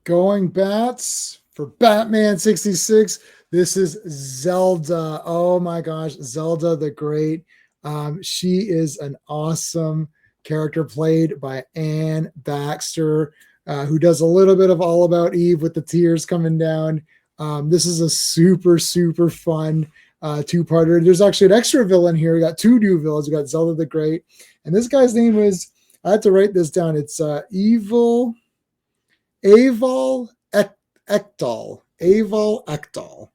Going bats for Batman 66. This is Zelda. Oh my gosh, Zelda the Great. She is an awesome character played by Anne Baxter, who does a little bit of All About Eve with the tears coming down. This is a super, super fun two-parter. There's actually an extra villain here. We got two new villains. We got Zelda the Great, and this guy's name is, I had to write this down. It's Evil Aval Ekdal. Aval Ekdal.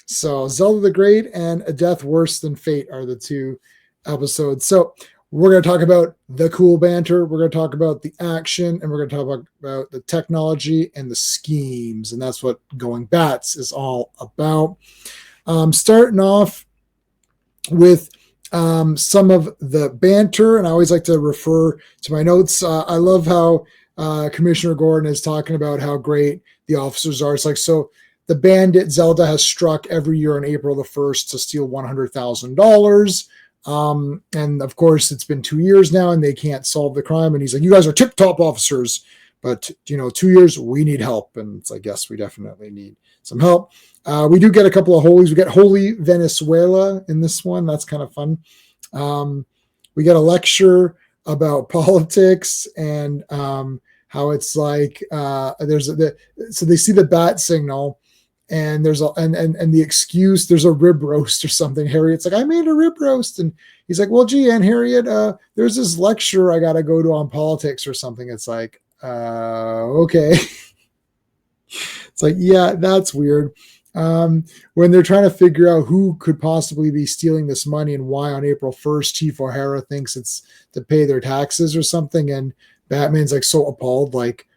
So Zelda the Great and A Death Worse Than Fate are the two episodes. So we're going to talk about the cool banter. We're going to talk about the action, and we're going to talk about the technology and the schemes. And that's what Going Bats is all about. Starting off with some of the banter, and I always like to refer to my notes. I love how Commissioner Gordon is talking about how great the officers are. It's like, so the bandit Zelda has struck every year on April the 1st to steal $100,000. And of course, it's been 2 years now and they can't solve the crime. And he's like, you guys are tip top officers, but 2 years, we need help. And it's like, yes, we definitely need some help. We do get a couple of holies. We get Holy Venezuela in this one. That's kind of fun. We get a lecture about politics and how it's like so they see the bat signal and there's and the excuse, there's a rib roast or something. Harriet's like, I made a rib roast, and he's like, well, gee, Aunt Harriet, there's this lecture I gotta go to on politics or something. It's like, okay. It's like, yeah, that's weird. When they're trying to figure out who could possibly be stealing this money and why on April 1st, Chief O'Hara thinks it's to pay their taxes or something. And Batman's like so appalled, like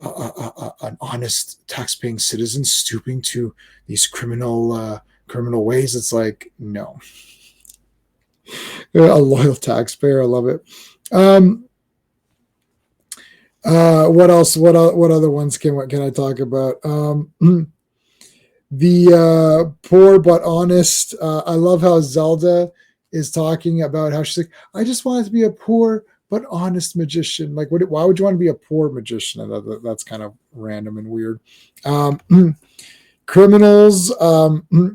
an honest tax-paying citizen stooping to these criminal ways. It's like, no. A loyal taxpayer. I love it. What else? What other ones can I talk about? The poor but honest. I love how Zelda is talking about how she's like, I just wanted to be a poor but honest magician. Like, why would you want to be a poor magician? That's kind of random and weird. Criminals. We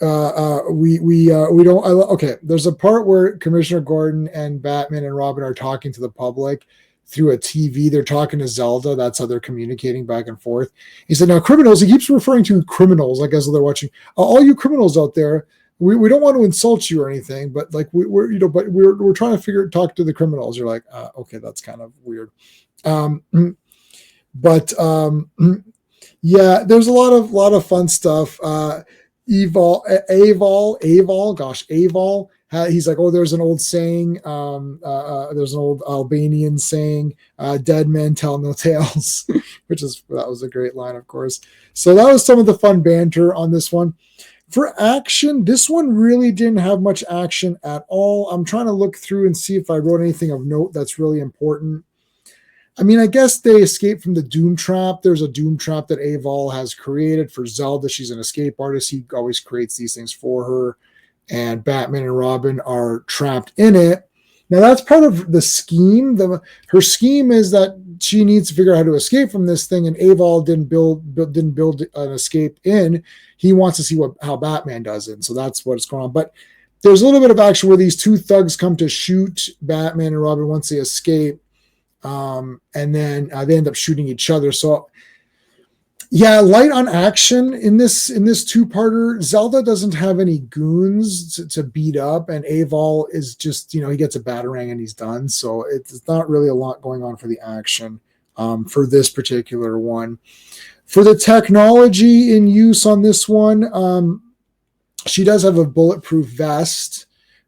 don't. Okay, there's a part where Commissioner Gordon and Batman and Robin are talking to the public through a TV. They're talking to Zelda. That's how they're communicating back and forth. He said, now criminals, he keeps referring to criminals, like as they're watching, all you criminals out there, we don't want to insult you or anything, but like we're trying to talk to the criminals. You're like, okay, that's kind of weird. Yeah, there's a lot of fun stuff. Aval, gosh, Aval. He's like, oh, there's an old saying. There's an old Albanian saying, "Dead men tell no tales," that was a great line, of course. So that was some of the fun banter on this one. For action, this one really didn't have much action at all. I'm trying to look through and see if I wrote anything of note that's really important. I mean, I guess they escape from the Doom Trap. There's a Doom Trap that Aval has created for Zelda. She's an escape artist. He always creates these things for her. And Batman and Robin are trapped in it. Now, that's part of the scheme. Her scheme is that she needs to figure out how to escape from this thing, and Aval didn't build an escape in. He wants to see how Batman does it. So that's what's going on. But there's a little bit of action where these two thugs come to shoot Batman and Robin once they escape. And then they end up shooting each other. So yeah, light on action in this two-parter. Zelda doesn't have any goons to beat up, and Aval is just, he gets a batarang and he's done. So it's not really a lot going on for the action for this particular one. For the technology in use on this one, she does have a bulletproof vest.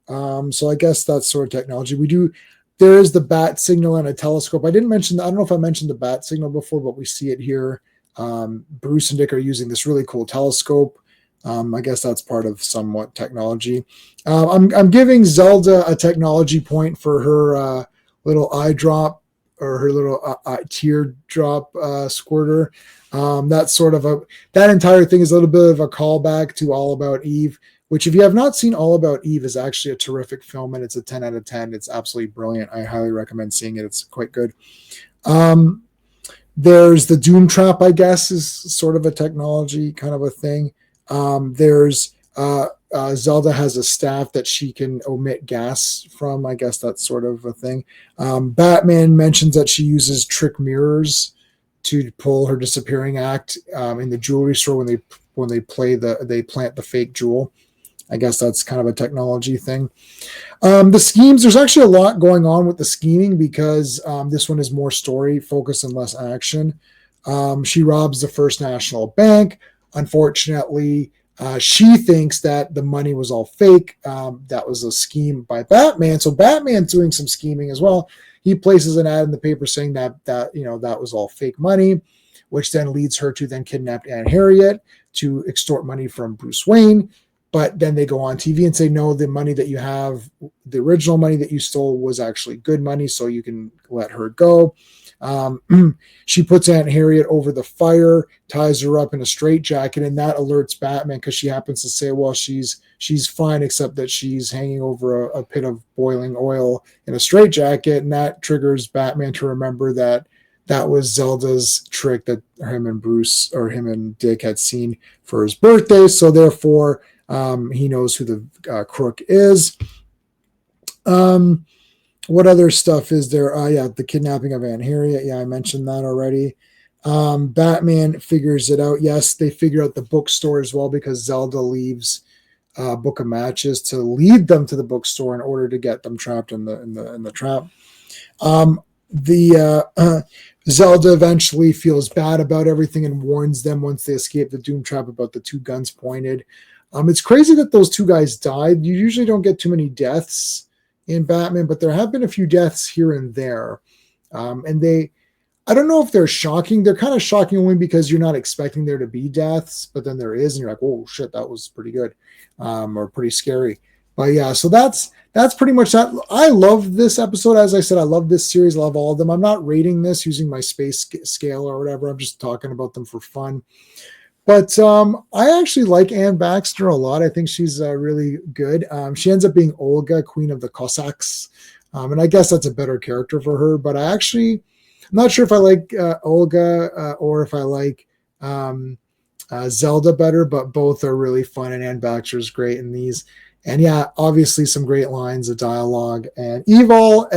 So I guess that's sort of technology. There is the bat signal and a telescope. I don't know if I mentioned the bat signal before, but we see it here. Bruce and Dick are using this really cool telescope. I guess that's part of somewhat technology. I'm giving Zelda a technology point for her little eye drop, or her little teardrop squirter. That entire thing is a little bit of a callback to All About Eve, which, if you have not seen All About Eve, is actually a terrific film, and it's a 10 out of 10. It's absolutely brilliant. I highly recommend seeing it. It's quite good. There's the Doom Trap, I guess, is sort of a technology kind of a thing. There's Zelda has a staff that she can emit gas from. I guess that's sort of a thing. Batman mentions that she uses trick mirrors to pull her disappearing act in the jewelry store when they plant the fake jewel. I guess that's kind of a technology thing. The schemes, there's actually a lot going on with the scheming because this one is more story focused and less action. She robs the First National Bank. Unfortunately, she thinks that the money was all fake. That was a scheme by Batman. So Batman's doing some scheming as well. He places an ad in the paper saying that was all fake money, which then leads her to then kidnap Aunt Harriet to extort money from Bruce Wayne. But then they go on TV and say, no, the money that you have, the original money that you stole was actually good money, so you can let her go. She puts Aunt Harriet over the fire, ties her up in a straitjacket, and that alerts Batman because she happens to say, well, she's fine, except that she's hanging over a pit of boiling oil in a straitjacket, and that triggers Batman to remember that was Zelda's trick that him and Dick had seen for his birthday. So therefore, he knows who the crook is. What other stuff is there? Yeah, the kidnapping of Aunt Harriet. Yeah, I mentioned that already. Batman figures it out. Yes, they figure out the bookstore as well because Zelda leaves Book of Matches to lead them to the bookstore in order to get them trapped in the trap. Zelda eventually feels bad about everything and warns them once they escape the Doom Trap about the two guns pointed. It's crazy that those two guys died. You usually don't get too many deaths in Batman, but there have been a few deaths here and there. I don't know if they're shocking. They're kind of shocking only because you're not expecting there to be deaths, but then there is, and you're like, oh shit, that was pretty good, or pretty scary. But yeah, so that's pretty much that. I love this episode. As I said, I love this series. I love all of them. I'm not rating this using my space scale or whatever. I'm just talking about them for fun. But I actually like Anne Baxter a lot. I think she's really good. She ends up being Olga, Queen of the Cossacks. And I guess that's a better character for her. But I'm not sure if I like Olga or if I like Zelda better, but both are really fun. And Anne Baxter is great in these. And yeah, obviously some great lines of dialogue. And Aval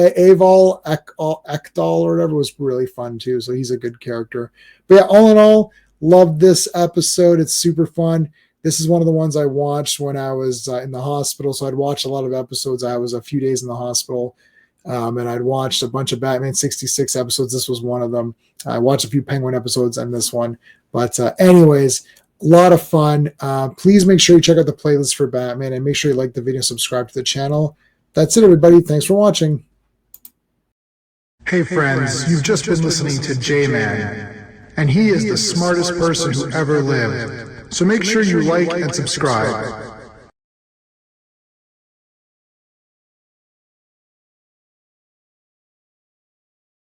Ekdal or whatever was really fun too. So he's a good character. But yeah, all in all, love this episode. It's super fun. This is one of the ones I watched when I was in the hospital. So I'd watch a lot of episodes. I was a few days in the hospital, and I'd watched a bunch of Batman 66 episodes. This was one of them. I watched a few Penguin episodes and this one. But anyways, a lot of fun. Please make sure you check out the playlist for Batman and make sure you like the video, subscribe to the channel. That's it, everybody. Thanks for watching. Hey friends, you've just been listening to J-Man. And he is the smartest person who ever lived. So make sure you like and subscribe.